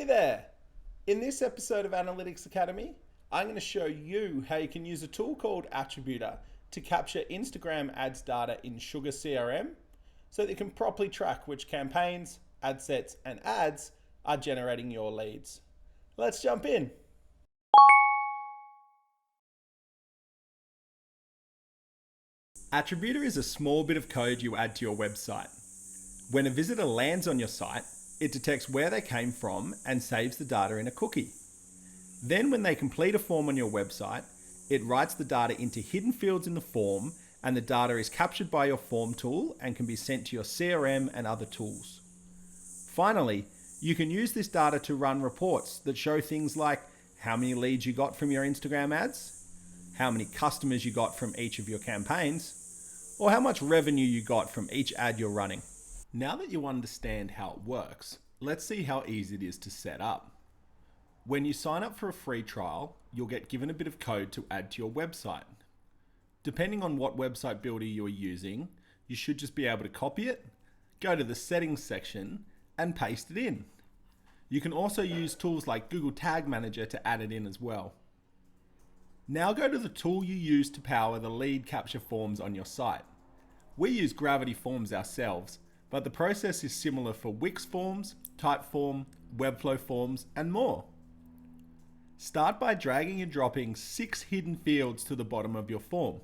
Hey there! In this episode of Analytics Academy, I'm going to show you how you can use a tool called Attributor to capture Instagram ads data in Sugar CRM so that you can properly track which campaigns, ad sets, and ads are generating your leads. Let's jump in. Attributor is a small bit of code you add to your website. When a visitor lands on your site, it detects where they came from and saves the data in a cookie. Then when they complete a form on your website, it writes the data into hidden fields in the form, and the data is captured by your form tool and can be sent to your CRM and other tools. Finally, you can use this data to run reports that show things like how many leads you got from your Instagram ads, how many customers you got from each of your campaigns, or how much revenue you got from each ad you're running. Now that you understand how it works, let's see how easy it is to set up. When you sign up for a free trial, you'll get given a bit of code to add to your website. Depending on what website builder you're using, you should just be able to copy it, go to the settings section, and paste it in. You can also use tools like Google Tag Manager to add it in as well. Now go to the tool you use to power the lead capture forms on your site. We use Gravity Forms ourselves, but the process is similar for Wix forms, Typeform, Webflow forms, and more. Start by dragging and dropping 6 hidden fields to the bottom of your form.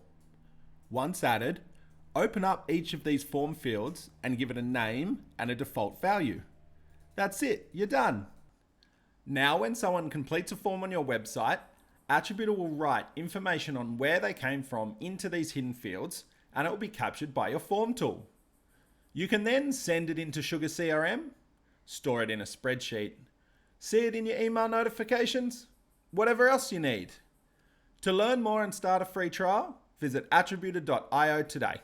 Once added, open up each of these form fields and give it a name and a default value. That's it, you're done. Now when someone completes a form on your website, Attributor will write information on where they came from into these hidden fields, and it will be captured by your form tool. You can then send it into Sugar CRM, store it in a spreadsheet, see it in your email notifications, whatever else you need. To learn more and start a free trial, visit attributor.io today.